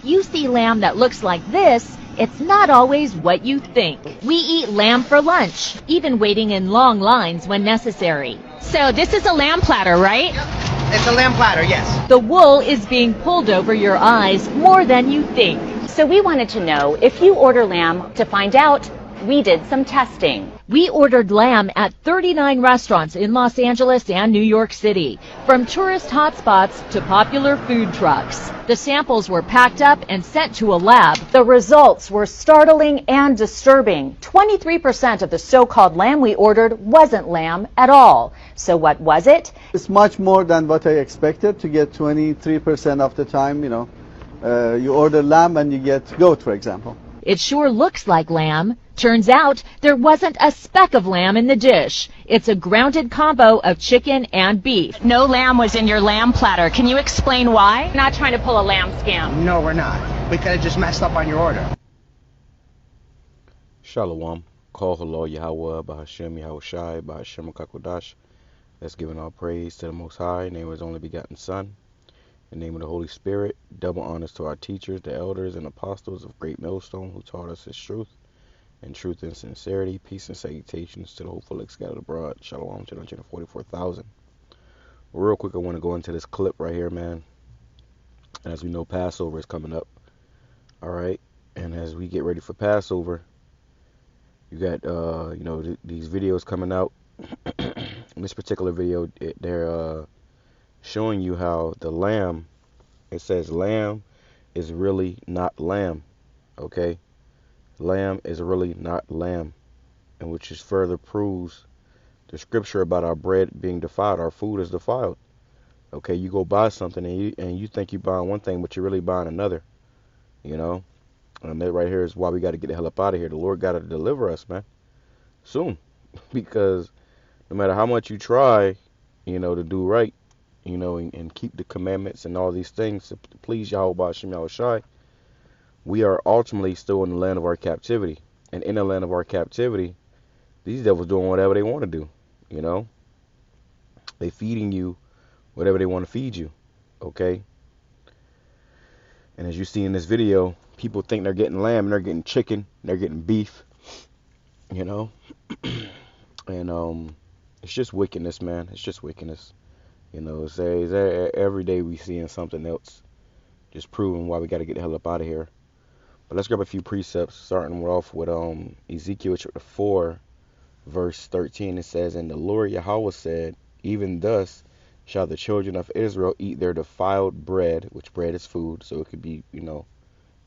you see lamb that looks like this, it's not always what you think. We eat lamb for lunch, even waiting in long lines when necessary. So this is a lamb platter, right? It's a lamb platter, yes. The wool is being pulled over your eyes more than you think. So we wanted to know if you order lamb. To find out, we did some testing. We ordered lamb at 39 restaurants in Los Angeles and New York City, from tourist hotspots to popular food trucks. The samples were packed up and sent to a lab. The results were startling and disturbing. 23% of the so-called lamb we ordered wasn't lamb at all. So what was it? It's much more than what I expected to get. 23% of the time, you order lamb and you get goat, for example. It sure looks like lamb. Turns out there wasn't a speck of lamb in the dish. It's a grounded combo of chicken and beef. No lamb was in your lamb platter. Can you explain why? Not trying to pull a lamb scam. No, we're not. We could have just messed up on your order. Shalom. Call HALAL YAHAWAH, BAHASHAM, YAHAWASHI, BAHASHAM, QADASH. That's giving all praise to the Most High, name of His only begotten Son. In the name of the Holy Spirit, double honors to our teachers, the elders, and apostles of Great Millstone, who taught us His truth, and truth and sincerity, peace and salutations to the hopeful scattered abroad. Shalom to the 144,000. Real quick, I want to go into this clip right here, man. As we know, Passover is coming up. All right, and as we get ready for Passover, you got these videos coming out. In this particular video, they're showing you how the lamb, it says lamb is really not lamb. Okay, lamb is really not lamb, and which is further proves the scripture about our bread being defiled. Our food is defiled. Okay, you go buy something and you think you're buying one thing, but you're really buying another. And that right here is why we got to get the hell up out of here. The Lord got to deliver us, man, soon, because no matter how much you try, to do right, and keep the commandments and all these things to please Yahweh Shem Yahawashi, we are ultimately still in the land of our captivity. And in the land of our captivity, these devils doing whatever they want to do. They feeding you whatever they want to feed you. Okay. And as you see in this video, people think they're getting lamb and they're getting chicken, they're getting beef, and it's just wickedness, man. It's just wickedness. It's every day we seeing something else, just proving why we got to get the hell up out of here. But let's grab a few precepts, starting off with Ezekiel chapter 4, verse 13. It says, "And the Lord Yahweh said, even thus shall the children of Israel eat their defiled bread," which bread is food, so it could be,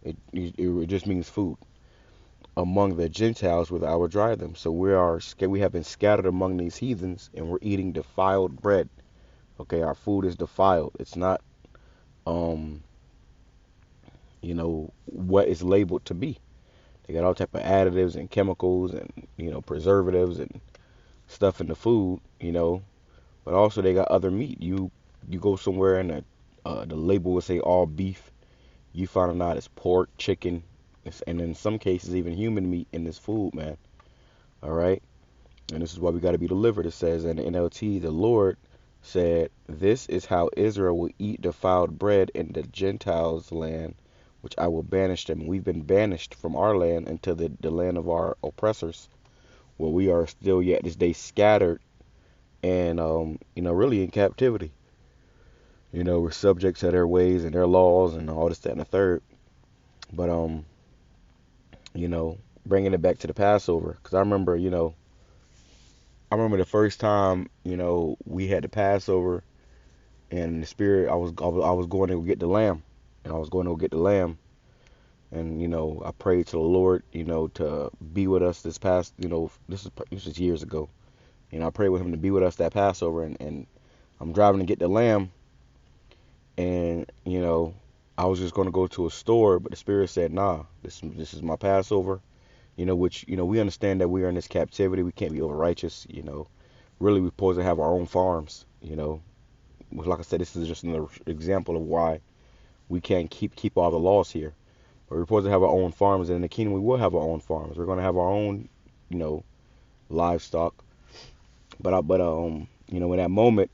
it just means food, "among the Gentiles whither I will drive them." So we have been scattered among these heathens, and we're eating defiled bread. Okay, our food is defiled. It's not, what it's labeled to be. They got all type of additives and chemicals and, preservatives and stuff in the food, but also they got other meat. You go somewhere and the label will say all beef. You find out it's pork, chicken, and in some cases even human meat in this food, man. All right, and this is why we got to be delivered. It says in the NLT, the Lord said, "This is how Israel will eat defiled bread in the Gentiles' land, which I will banish them." We've been banished from our land into the land of our oppressors, where we are still yet this day scattered and really in captivity. We're subject to their ways and their laws and all this, that, and the third. But bringing it back to the Passover, because I remember the first time we had the Passover, and in the spirit I was going to get the lamb, and I prayed to the Lord to be with us this past this is years ago. I prayed with Him to be with us that Passover, and I'm driving to get the lamb, and I was just going to go to a store, but the Spirit said, "Nah, this is my Passover." Which we understand that we are in this captivity. We can't be over righteous. Really, we're supposed to have our own farms. Like I said, this is just an example of why we can't keep all the laws here. But we're supposed to have our own farms, and in the kingdom we will have our own farms. We're going to have our own, livestock. But in that moment,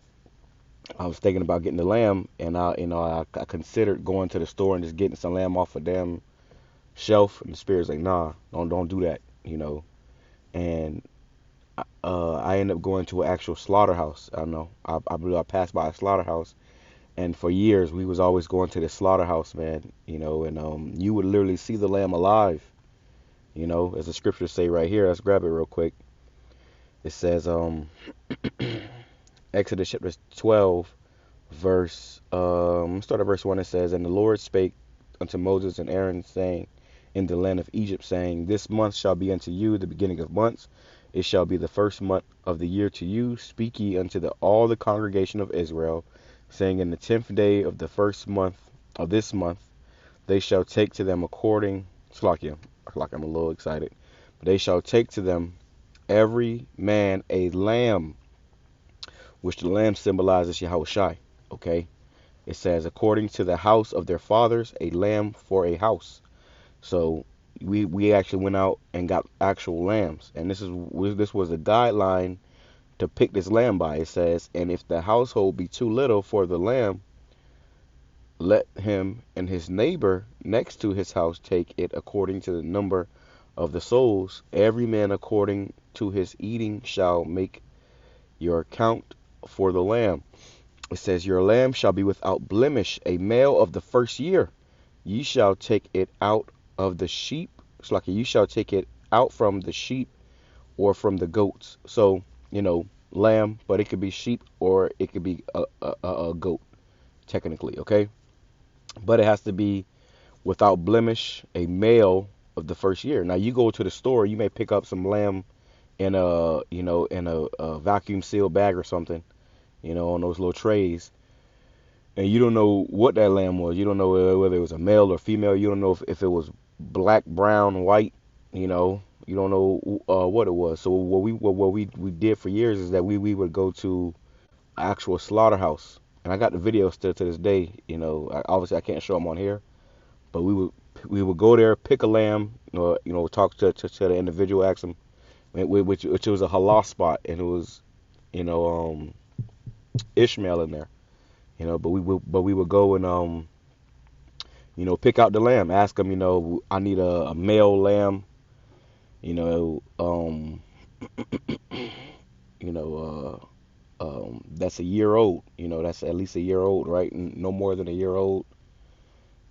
I was thinking about getting the lamb, and I considered going to the store and just getting some lamb off a damn shelf, and the spirit's like, nah, don't do that, And I ended up going to an actual slaughterhouse. I don't know. I believe I passed by a slaughterhouse, and for years we was always going to the slaughterhouse, man. And you would literally see the lamb alive. As the scriptures say right here. Let's grab it real quick. It says, Exodus chapter 12, start at verse 1. It says, And the Lord spake unto Moses and Aaron, saying, in the land of Egypt, saying, This month shall be unto you the beginning of months. It shall be the first month of the year to you. Speak ye unto all the congregation of Israel, saying, In the 10th day of the first month of this month, they shall take to them according, Slakia, I'm a little excited, but they shall take to them every man a lamb, which the lamb symbolizes YAHAWASHI. Okay, it says, according to the house of their fathers, a lamb for a house. So we actually went out and got actual lambs, and this was a guideline to pick this lamb by. It says, and if the household be too little for the lamb, let him and his neighbor next to his house take it according to the number of the souls. Every man according to his eating shall make your account for the lamb. It says, your lamb shall be without blemish, a male of the first year. Ye shall take it out of the sheep. It's like you shall take it out from the sheep or from the goats. So, lamb, but it could be sheep or it could be a goat, technically, okay? But it has to be without blemish, a male of the first year. Now, you go to the store, you may pick up some lamb in a vacuum sealed bag or something, on those little trays. And you don't know what that lamb was. You don't know whether it was a male or female. You don't know if it was black, brown, white. You don't know what it was. So what we did for years is that we would go to actual slaughterhouse, and I got the video still to this day. Obviously I can't show them on here, but we would go there, pick a lamb, talk to the individual, ask them, which was a halal spot, and it was Ishmael in there. But we would go and pick out the lamb, ask them, I need a male lamb, that's a year old, that's at least a year old, right? No more than a year old,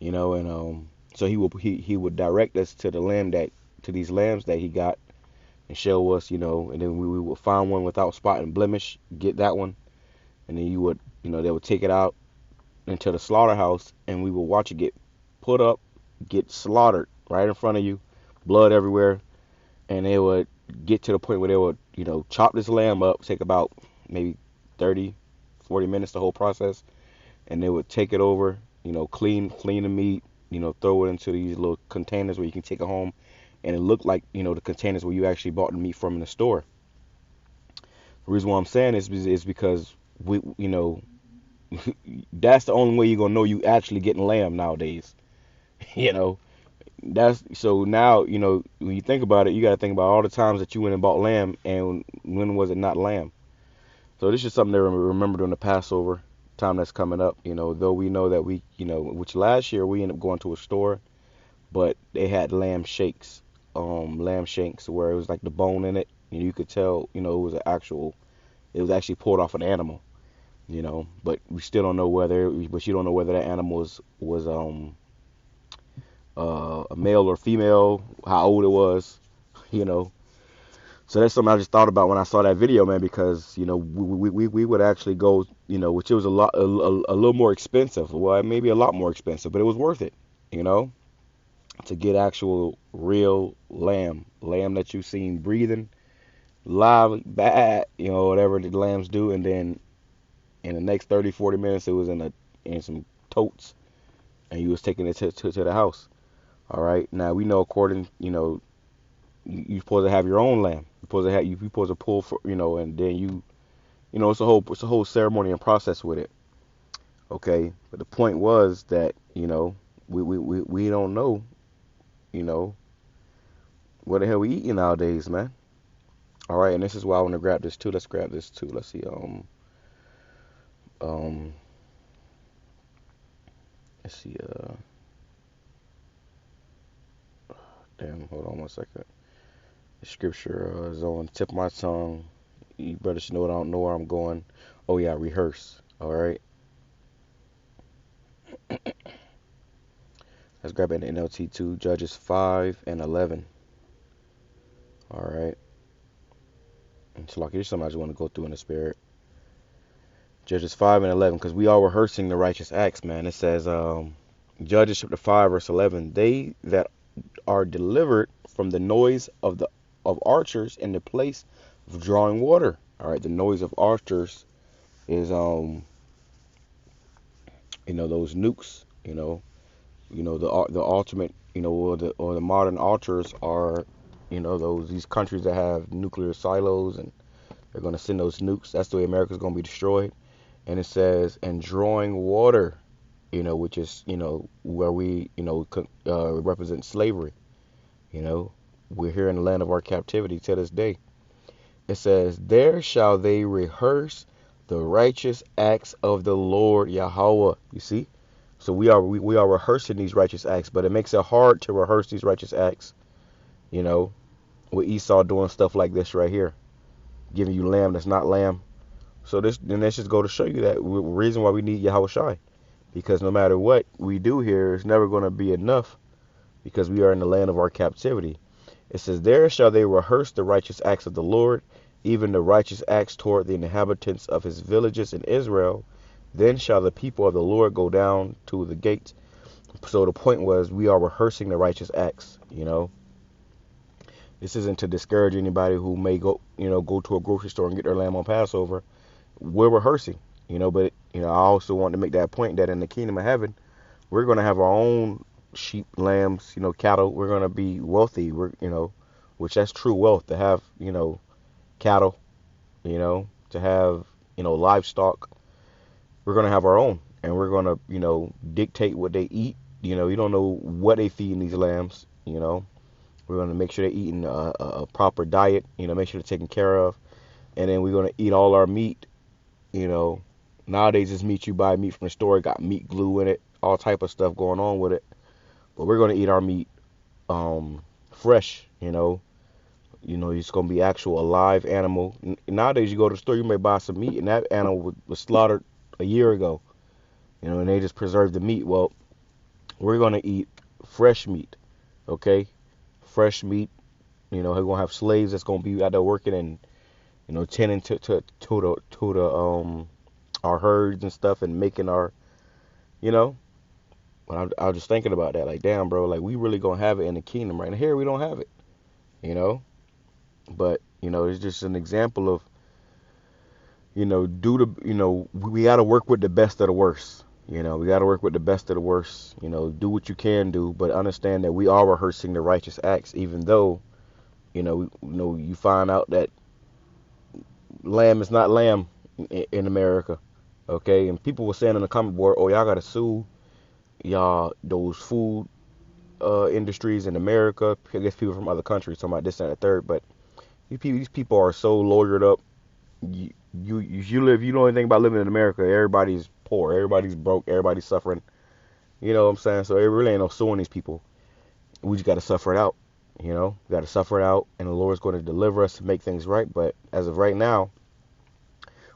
and so he would direct us to these lambs that he got and show us, and then we would find one without spot and blemish, get that one, and then they would take it out into the slaughterhouse, and we would watch it get put up, get slaughtered right in front of you, blood everywhere, and they would get to the point where they would, chop this lamb up, take about maybe 30, 40 minutes, the whole process, and they would take it over, clean the meat, throw it into these little containers where you can take it home, and it looked like, the containers where you actually bought the meat from in the store. The reason why I'm saying this is because that's the only way you're gonna know you actually getting lamb nowadays. That's so now, when you think about it, you got to think about all the times that you went and bought lamb, and when was it not lamb. So this is something to remember during the Passover time that's coming up. Though we know that which last year we ended up going to a store, but they had lamb shanks where it was like the bone in it, and you could tell, it was actually pulled off an animal. But we still don't know but you don't know whether that animal was a male or female, how old it was, So that's something I just thought about when I saw that video, man, because, we would actually go, which it was a little more expensive. Well, maybe a lot more expensive, but it was worth it, to get actual real lamb that you've seen breathing, live, bad, whatever the lambs do, and then in the next 30, 40 minutes, it was in some totes, and you was taking it to the house. All right. Now we know, according, you're supposed to have your own lamb. You're supposed to pull for, and then it's a whole ceremony and process with it. Okay. But the point was that, we don't know, what the hell we eating nowadays, man. All right. And this is why I want to grab this too. Let's grab this too. Let's see. let's see. Damn. Hold on one second. The scripture is on the tip of my tongue. You better should know I don't know where I'm going. Oh yeah, rehearse. All right. Let's grab it in NLT 2, Judges 5 and 11. All right. And so, like, here's something I just want to go through in the spirit. Judges 5 and 11, because we are rehearsing the righteous acts, man. It says, Judges chapter 5, verse 11, they that are delivered from the noise of archers in the place of drawing water. All right, the noise of archers is those nukes, the ultimate, or the modern archers are, these countries that have nuclear silos, and they're going to send those nukes. That's the way America's going to be destroyed. And it says, and drawing water, which is, where we, represent slavery. We're here in the land of our captivity to this day. It says, there shall they rehearse the righteous acts of the Lord Yahawah. You see? So we are rehearsing these righteous acts, but it makes it hard to rehearse these righteous acts, with Esau doing stuff like this right here, giving you lamb that's not lamb. So this just go to show you that reason why we need YAHAWASHI, because no matter what we do here, it's never going to be enough, because we are in the land of our captivity. It says, there shall they rehearse the righteous acts of the Lord, even the righteous acts toward the inhabitants of his villages in Israel. Then shall the people of the Lord go down to the gates. So the point was, we are rehearsing the righteous acts, This isn't to discourage anybody who may go to a grocery store and get their lamb on Passover. We're rehearsing, but, I also want to make that point that in the kingdom of heaven, we're going to have our own sheep, lambs, cattle. We're going to be wealthy, which that's true wealth, to have, cattle, to have, livestock. We're going to have our own, and we're going to, dictate what they eat. You don't know what they feed these lambs, We're going to make sure they're eating a proper diet, make sure they're taken care of. And then we're going to eat all our meat, Nowadays, this meat, you buy meat from the store, got meat glue in it, all type of stuff going on with it. But we're going to eat our meat fresh, it's going to be actual alive animal. Nowadays, you go to the store, you may buy some meat, and that animal was slaughtered a year ago, and they just preserved the meat. Well, we're going to eat fresh meat, okay? Fresh meat, we're going to have slaves that's going to be out there working and, tending to our herds and stuff, and making our, But I was just thinking about that, like, damn, bro, like, we really gonna have it in the kingdom right now. Here we don't have it, But, it's just an example of, we gotta work with the best of the worst. We gotta work with the best of the worst. Do what you can do, but understand that we are rehearsing the righteous acts, even though, you find out that lamb is not lamb in America, okay? And people were saying in the comment board, oh, y'all gotta sue those food industries in America. I guess people from other countries talking about this and the third, but these people are so lawyered up. You know anything about living in America, everybody's poor, everybody's broke, everybody's suffering. You know what I'm saying? So it really ain't no suing these people. We just got to suffer it out. We got to suffer it out, and the Lord's going to deliver us to make things right. But as of right now,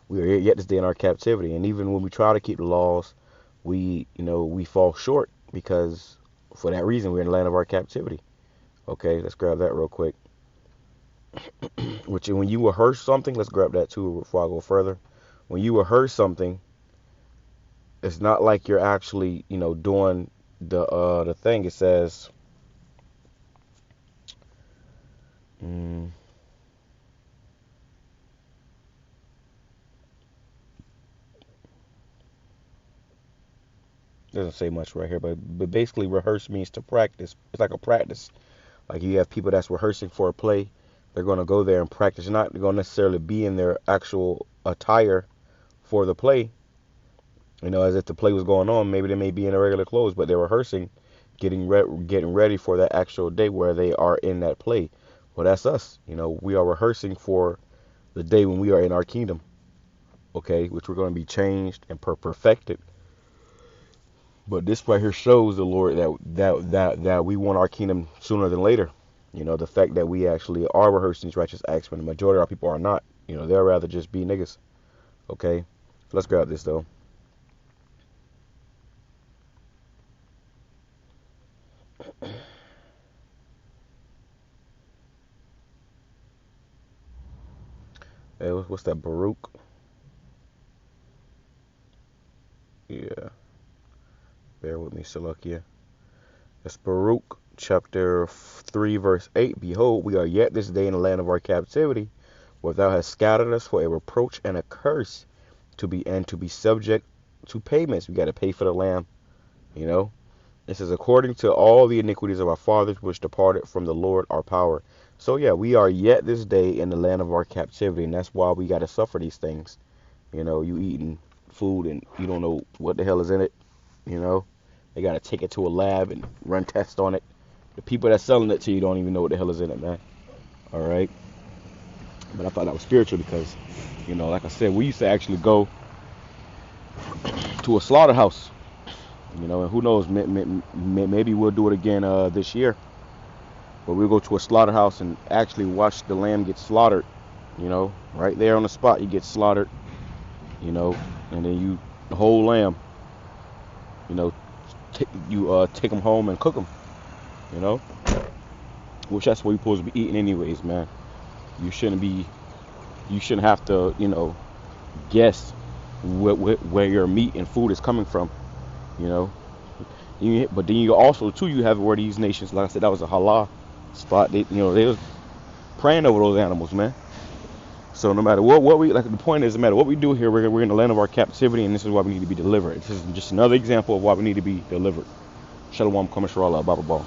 we are yet to stay in our captivity. And even when we try to keep the laws, we fall short, because for that reason, we're in the land of our captivity. Okay, let's grab that real quick. Which, when you rehearse something, let's grab that too before I go further. When you rehearse something, it's not like you're actually, doing the thing. It says, doesn't say much right here, but basically rehearse means to practice. It's like a practice. Like, you have people that's rehearsing for a play. They're going to go there and practice. They're not going to necessarily be in their actual attire for the play, as if the play was going on. Maybe they may be in their regular clothes, but they're rehearsing, getting ready for that actual day where they are in that play. Well, that's us. We are rehearsing for the day when we are in our kingdom. okay, which we're going to be changed and perfected. But this right here shows the Lord that we want our kingdom sooner than later. You know, the fact that we actually are rehearsing these righteous acts when the majority of our people are not. You know, they'd rather just be niggas. Okay, so let's grab this though. Hey, what's that, Baruch? Yeah, bear with me, Salakia. It's Baruch chapter 3, verse 8. Behold, we are yet this day in the land of our captivity, where thou hast scattered us for a reproach and a curse, to be subject to payments. We got to pay for the lamb, you know. It says, according to all the iniquities of our fathers, which departed from the Lord our power. So yeah, we are yet this day in the land of our captivity, and that's why we got to suffer these things. You know, you eating food and you don't know what the hell is in it, you know. They got to take it to a lab and run tests on it. The people that's selling it to you don't even know what the hell is in it, man. All right. But I thought that was spiritual because, you know, like I said, we used to actually go to a slaughterhouse, you know, and who knows, maybe we'll do it again this year. But we'll go to a slaughterhouse and actually watch the lamb get slaughtered, you know, right there on the spot. He gets slaughtered, you know, and then the whole lamb, you know, take them home and cook them, you know, which that's what you're supposed to be eating anyways, man. You shouldn't have to, you know, guess where your meat and food is coming from, you know. But then you also too, you have where these nations, like I said, that was a halal spot. They was praying over those animals, man. So no matter what we, like, the point is, no matter what we do here, we're in the land of our captivity, and this is why we need to be delivered. This is just another example of why we need to be delivered. Shalom, Kamashra Allah, Baba Ball.